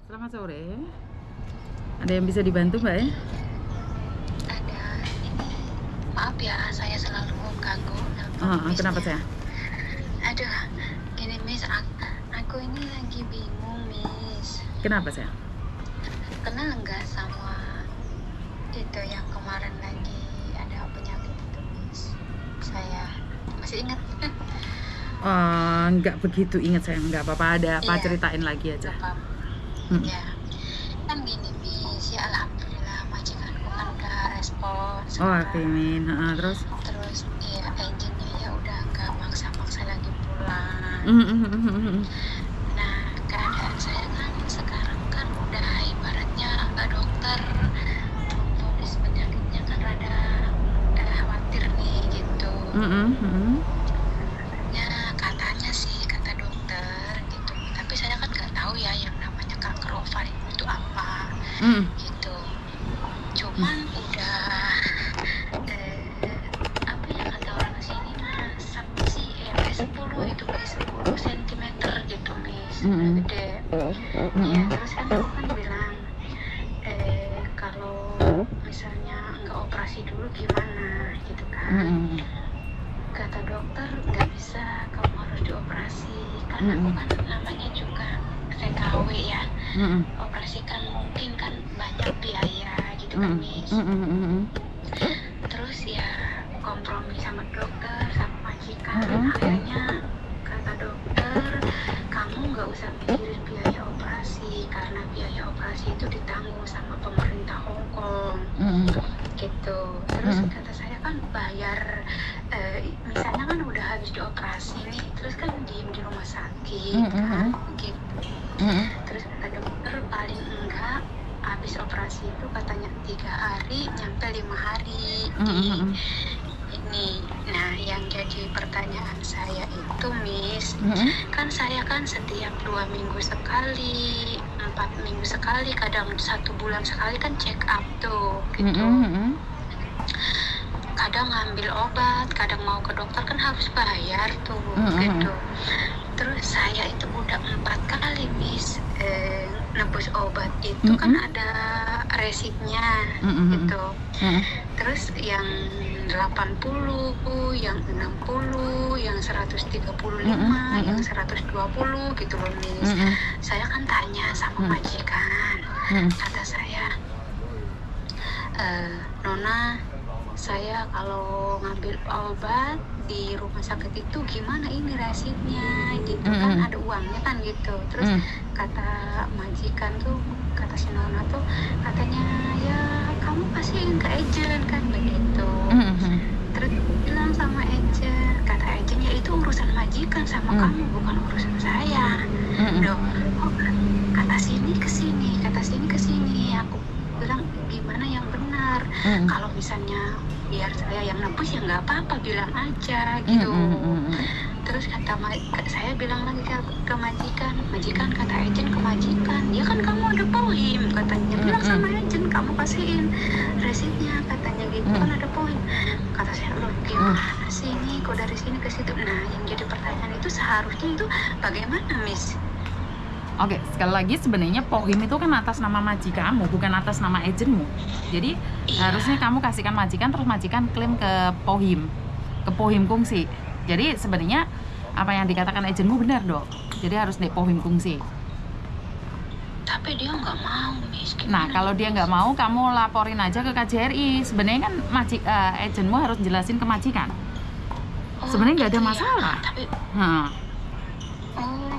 Selamat sore. Ada yang bisa dibantu, Mbak ya? Ada ini, maaf ya saya selalu mengganggu. Kenapa saya? Aduh, gini Miss, aku ini lagi bingung Miss. Kenapa saya? Kenal nggak sama itu yang kemarin lagi ada penyakit itu Miss? Saya masih ingat. Nggak begitu ingat saya. Nggak apa-apa, ada apa Iya. ceritain lagi aja. Ya, kan gini Miss, ya alhamdulillah majikanku kan udah respon sekarang. Oke, Min. Terus? Terus ya engine-nya ya udah nggak maksa-maksa lagi pulang. Nah, keadaan saya kan sekarang kan udah ibaratnya dokter polis penyakitnya kan rada khawatir nih gitu. Ya katanya sih kata dokter gitu, tapi saya kan nggak tahu ya yang namanya kanker ovari itu apa gitu. Cuman udah apa ya kata orang sini mah sih B10 itu B10 cm gitu Miss, gede. Ya terus kan aku kan bilang kalau misalnya nggak operasi dulu gimana gitu kan. Kata dokter nggak bisa, kamu harus dioperasi karena aku kan namanya juga TKW ya. Operasi kan mungkin kan banyak biaya gitu kan Miss. Terus ya kompromi sama dokter sama majikan, akhirnya kata dokter kamu nggak usah mikirin biaya operasi karena biaya operasi itu ditanggung sama pemerintah Hong Kong gitu. Terus kata saya kan bayar misalnya kan udah habis dioperasi nih, terus kan diem di rumah sakit kan gitu. Terus kata dokter paling enggak habis operasi itu katanya 3 hari nyampe 5 hari ini. Nah yang jadi pertanyaan saya itu Miss, kan saya kan setiap 2 minggu sekali, 4 minggu sekali, kadang 1 bulan sekali kan check up tuh gitu. Kadang ngambil obat, kadang mau ke dokter kan harus bayar tuh gitu. Terus saya itu udah 4 kali Miss nebus obat itu kan ada resipnya gitu. Terus yang 80, yang 60, yang 135, yang 120 gitu loh Miss. Saya kan tanya sama majikan, kata saya, Nona, saya kalau ngambil obat di rumah sakit itu gimana ini resipnya gitu kan, ada uangnya kan gitu. Terus kata majikan tuh, kata si Nona tuh katanya ya kamu kasihin ke agent kan begitu. Terus bilang sama agent, kata agent ya itu urusan majikan sama kamu bukan urusan saya. Loh, kata sini ke sini, kata sini ke sini. Aku bilang gimana yang benar. Kalau misalnya biar saya yang nebus ya nggak apa-apa, bilang aja gitu. Terus kata saya bilang lagi ke majikan kata agent ke majikan, ya kan kamu ada poin katanya, bilang sama agent kamu kasihin resipnya katanya gitu kan ada poin. Kata saya, loh gimana sih ini kok dari sini ke situ. Nah yang jadi pertanyaan itu seharusnya itu bagaimana Miss? Oke, sekali lagi sebenarnya pohim itu kan atas nama majikanmu, bukan atas nama agentmu. Jadi harusnya kamu kasihkan majikan, terus majikan klaim ke pohim kungsi. Jadi sebenarnya apa yang dikatakan agentmu benar dok. Jadi harus di pohim kungsi. Tapi dia nggak mau Miss. Nah kalau dia nggak mau, kamu laporin aja ke KJRI. Sebenarnya kan agentmu harus jelasin ke majikan. Sebenarnya nggak ada masalah. Tapi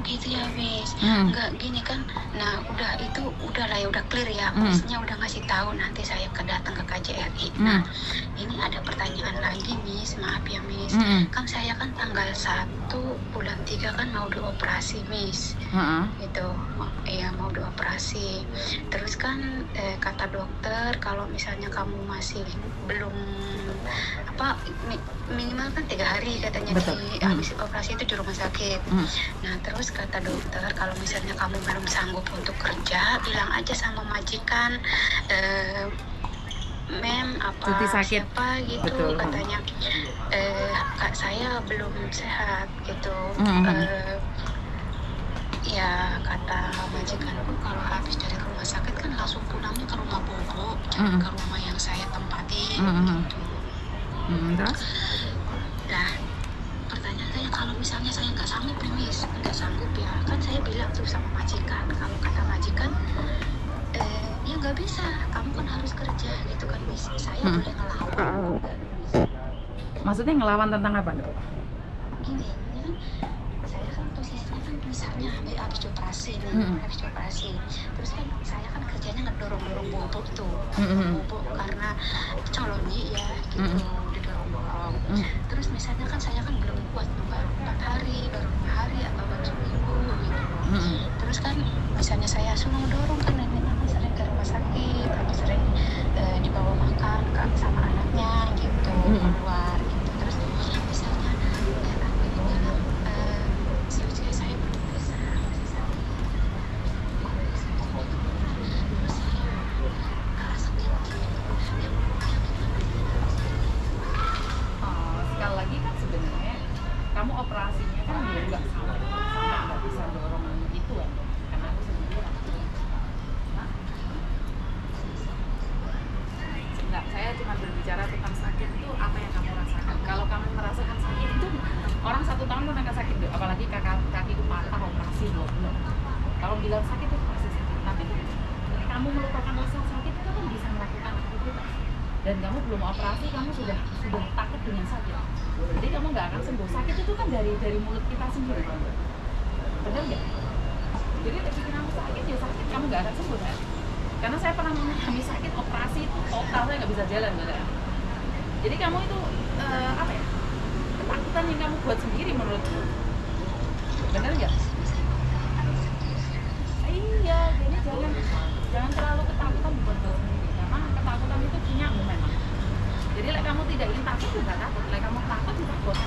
gitu ya Miss. Enggak gini kan. Nah udah itu udah lah ya, udah clear ya. Maksudnya udah ngasih tahu, nanti saya datang ke KJRI. Nah ini ada pertanyaan lagi Miss, maaf ya Miss. Kan saya kan tanggal 1 bulan 3 kan mau dioperasi Miss. Gitu ya, mau dioperasi. Terus kan kata dokter kalau misalnya kamu masih belum apa minimal kan 3 hari katanya di habis operasi itu di rumah sakit. Nah terus kata dokter kalau misalnya kamu belum sanggup untuk kerja, bilang aja sama majikan, mem apa siapa gitu. Betul. Katanya kak saya belum sehat gitu. Ya kata majikanku kalau habis nggak bisa, kamu kan harus kerja gitu kan. Saya boleh ngelawan. Maksudnya ngelawan tentang apa, Dok? Gini, saya kan posisinya kan misalnya habis operasi nih, habis operasi. Terus kan saya kan kerjanya ngedorong-dorong bubuk tuh, bubuk karena calonnya ya gitu, didorong-dorong. Terus misalnya kan saya kan belum kuat, baru 4 hari, baru 5 hari atau baru seminggu gitu. Terus kan misalnya saya suruh dorong kan neneknya kan sering ke rumah sakit, atau sering dibawa makan sama anaknya gitu, keluar gitu. Terus misalnya aku ini bilang saya belum bisa, masih sakit, terus saya ngerasa gitu. Sekali lagi kan sebenarnya kamu operasinya kan dia nggak sampai nggak bisa dorong itu kan, karena aku sendiri enggak, saya cuma berbicara tentang sakit itu apa yang kamu rasakan. Kalau kamu merasakan sakit itu orang 1 tahun pun akan sakit, apalagi kaki itu patah operasi loh. Kalau bilang sakit itu pasti sakit, tapi kamu melupakan rasa sakit itu kan bisa melakukan aktivitas. Dan kamu belum operasi, kamu sudah takut dengan sakit. Jadi kamu nggak akan sembuh. Sakit itu kan dari mulut kita sendiri, benar nggak? Jadi ketika kamu sakit ya sakit, kamu nggak akan sembuh kan? Karena saya pernah mengalami sakit operasi itu total, saya nggak bisa jalan, benar. Jadi kamu itu apa ya? Ketakutan yang kamu buat sendiri menurutku, benar nggak? Iya, jadi jangan terlalu ketakutan buat diri sendiri, karena ketakutan itu punyamu memang. Jadi kamu tidak ingin takut juga takut, kamu takut juga takut.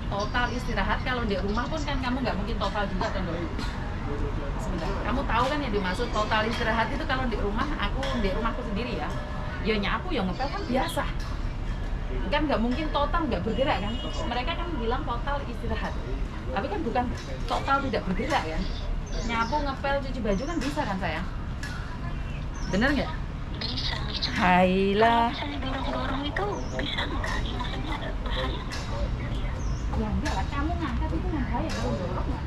Total istirahat kalau di rumah pun kan kamu nggak mungkin total juga kan dulu. Sebentar, kamu tahu kan yang dimaksud total istirahat itu kalau di rumah, di rumahku sendiri ya nyapu ya ngepel kan biasa kan, nggak mungkin total nggak bergerak kan. Mereka kan bilang total istirahat, tapi kan bukan total tidak bergerak kan. Nyapu, ngepel, cuci baju kan bisa kan sayang, bener nggak? Bisa. Hailah, Misalnya dorong-dorong itu bisa nggak? Maksudnya ada bahaya? ya enggak lah, kamu ngangkat itu nggak bahaya, kalau dorong nggak.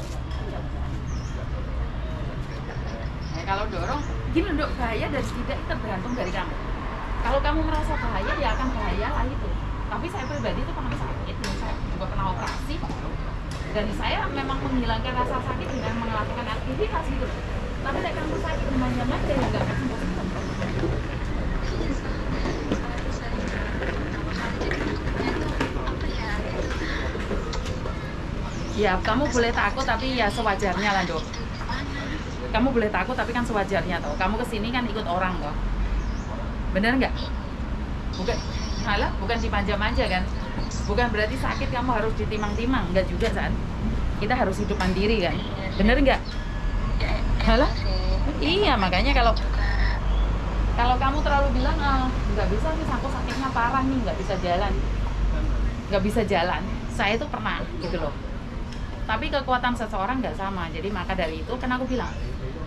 Kalau dorong, gini dok, bahaya dan tidak itu tergantung dari kamu. Kalau kamu merasa bahaya, ya akan bahaya lah itu. Tapi saya pribadi itu pernah sakit, saya juga pernah operasi, dan saya memang menghilangkan rasa sakit dengan melakukan aktivitas gitu. Tapi kalau kamu sakit manja-manja ya nggak akan sembuh. Ya, kamu boleh takut tapi ya sewajarnya lah dok. Kamu boleh takut tapi kan sewajarnya toh. Kamu kesini kan ikut orang toh, bener nggak? Bukan dimanja-manja kan? Bukan berarti sakit kamu harus ditimang-timang, nggak juga kan? Kita harus hidup mandiri kan? Bener nggak? Halah? Iya, makanya kalau kamu terlalu bilang nggak bisa sih, aku sakitnya parah nih, nggak bisa jalan. Saya itu pernah gitu loh. Tapi kekuatan seseorang nggak sama. Jadi maka dari itu kan aku bilang,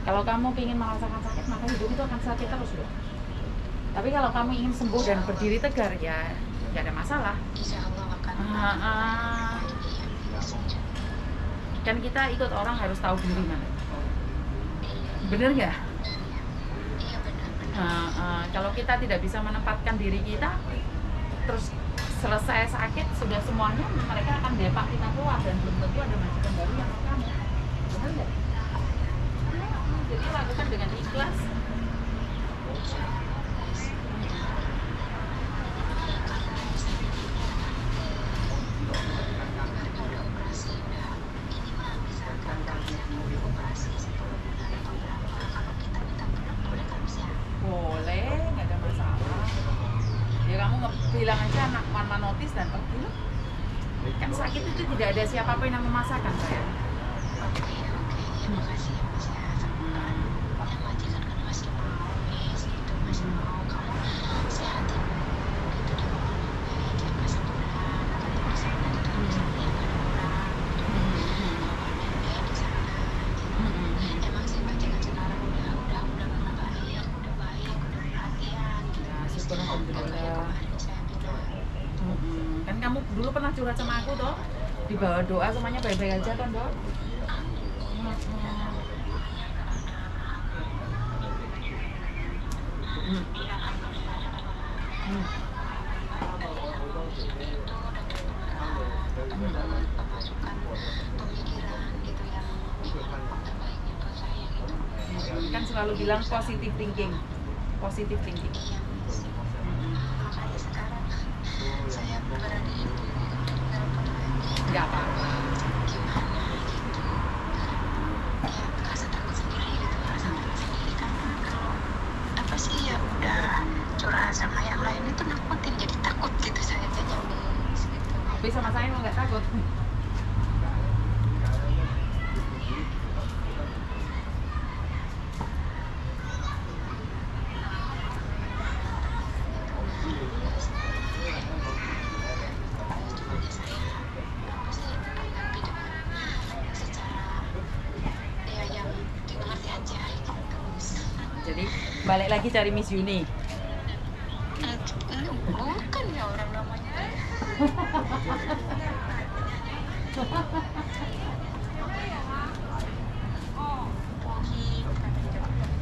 kalau kamu ingin merasakan sakit, maka hidup itu akan sakit terus loh. Tapi kalau kamu ingin sembuh dan berdiri tegar, ya nggak ada masalah. Kan kita ikut orang harus tahu diri mana. Bener nggak? Kalau kita tidak bisa menempatkan diri kita, terus selesai sakit sudah semuanya, mereka akan depak kita keluar dan belum tentu ada majikan baru yang kamu. Bener nggak? Jadi lakukan dengan ikhlas. Boleh, nggak ada masalah. Ya kamu bilang aja anak mama notis dan pergi loh. Kan sakit itu tidak ada siapapun yang memaksakan saya. Alhamdulillah. kamu dulu pernah curhat sama aku toh, di bawah doa semuanya baik-baik aja kan dok. Pemasukan pemikiran gitu yang terbaiknya buat saya gitu. Kan selalu bilang positive thinking. Iya, makanya sekarang saya berada itu untuk telepon lagi. Nggak apa-apa. Gimana gitu? Ya rasa takut sendiri gitu, karena kalau apa sih ya udah curhat sama yang lain itu nakutin, jadi takut gitu saya jadi gitu. Tapi sama saya emang nggak takut. Jadi balik lagi cari Miss Yuni. Bukan ya orang namanya.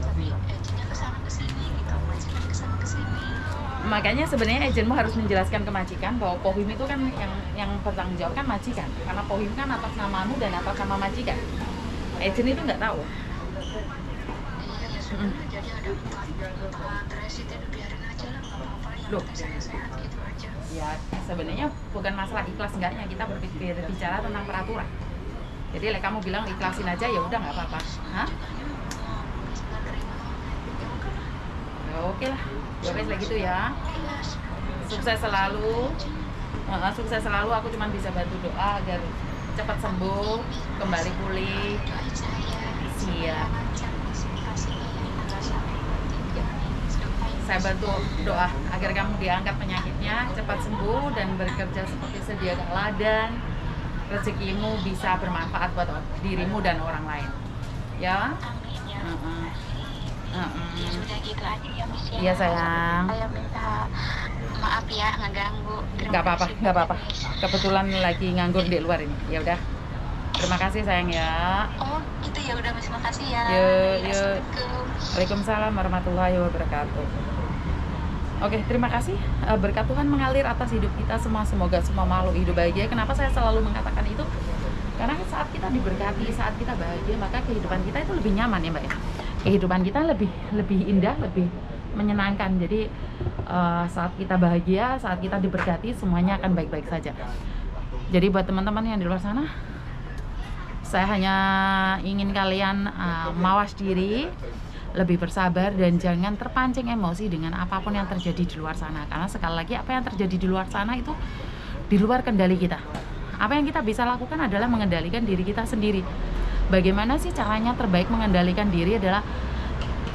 Tapi agennya kesana kesini gitu, majikan kesana kesini. Makanya sebenarnya agenmu harus menjelaskan ke majikan bahwa pohim itu kan yang bertanggung jawab kan majikan, karena pohim kan atas namamu dan atas nama majikan. Agen itu nggak tahu. Jadi ada Pak Presiden, biarin aja lah, nggak apa-apa, yang penting saya sehat gitu aja. Ya sebenarnya bukan masalah ikhlas enggaknya, kita berbicara tentang peraturan. Jadi kamu bilang ikhlasin aja ya udah nggak apa-apa. Hah? Ya, oke lah, ya wes lah gitu ya. Sukses selalu. Sukses selalu. Aku cuma bisa bantu doa agar cepat sembuh, kembali pulih. Siap. Saya bantu doa agar kamu diangkat penyakitnya, cepat sembuh dan bekerja seperti sedia kala, dan rezekimu bisa bermanfaat buat dirimu dan orang lain. Ya. Ya sudah gitu aja ya Miss ya. Iya sayang. Saya minta maaf ya ngeganggu. Nggak apa-apa. Kebetulan lagi nganggur di luar ini. Ya udah. Terima kasih sayang ya. Oh gitu ya udah Miss, makasih ya. Yuk. Waalaikumsalam warahmatullahi wabarakatuh. Oke, terima kasih. Berkat Tuhan mengalir atas hidup kita semua. Semoga semua makhluk hidup bahagia. Kenapa saya selalu mengatakan itu? Karena saat kita diberkati, saat kita bahagia, maka kehidupan kita itu lebih nyaman ya Mbak ya. Kehidupan kita lebih indah, lebih menyenangkan. Jadi saat kita bahagia, saat kita diberkati, semuanya akan baik-baik saja. Jadi buat teman-teman yang di luar sana, saya hanya ingin kalian mawas diri, lebih bersabar, dan jangan terpancing emosi dengan apapun yang terjadi di luar sana. Karena sekali lagi apa yang terjadi di luar sana itu di luar kendali kita. Apa yang kita bisa lakukan adalah mengendalikan diri kita sendiri. Bagaimana sih caranya terbaik mengendalikan diri adalah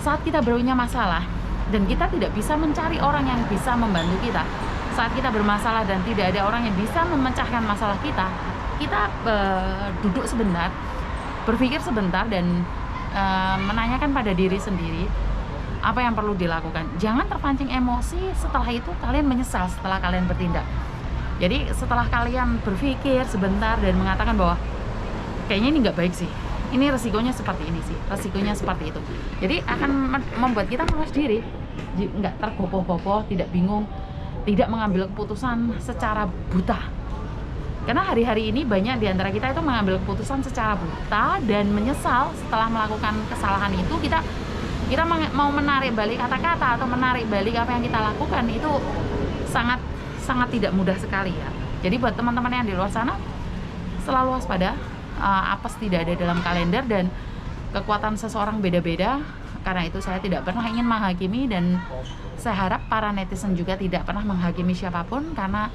saat kita punya masalah dan kita tidak bisa mencari orang yang bisa membantu kita. Saat kita bermasalah dan tidak ada orang yang bisa memecahkan masalah kita, kita duduk sebentar, berpikir sebentar, dan menanyakan pada diri sendiri apa yang perlu dilakukan. Jangan terpancing emosi, setelah itu kalian menyesal setelah kalian bertindak. Jadi setelah kalian berpikir sebentar dan mengatakan bahwa kayaknya ini nggak baik sih, ini resikonya seperti ini sih, resikonya seperti itu, jadi akan membuat kita mawas diri, nggak tergopoh-gopoh, tidak bingung, tidak mengambil keputusan secara buta. Karena hari-hari ini banyak di antara kita itu mengambil keputusan secara buta dan menyesal setelah melakukan kesalahan itu. Kita mau menarik balik kata-kata atau menarik balik apa yang kita lakukan itu sangat tidak mudah sekali ya. Jadi buat teman-teman yang di luar sana, selalu waspada. Apes tidak ada dalam kalender dan kekuatan seseorang beda-beda. Karena itu saya tidak pernah ingin menghakimi, dan saya harap para netizen juga tidak pernah menghakimi siapapun, karena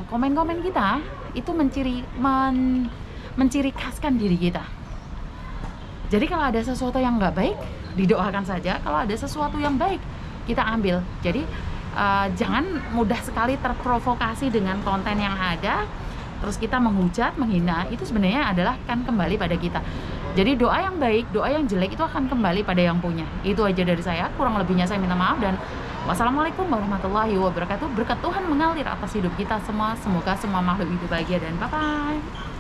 komen-komen kita itu menciri khaskan diri kita. Jadi kalau ada sesuatu yang nggak baik, didoakan saja. Kalau ada sesuatu yang baik, kita ambil. Jadi jangan mudah sekali terprovokasi dengan konten yang ada, terus kita menghujat, menghina. Itu sebenarnya adalah kan kembali pada kita. Jadi doa yang baik, doa yang jelek itu akan kembali pada yang punya. Itu aja dari saya. Kurang lebihnya saya minta maaf, dan Wassalamualaikum warahmatullahi wabarakatuh. Berkat Tuhan mengalir atas hidup kita semua. Semoga semua makhluk hidup bahagia dan bye-bye.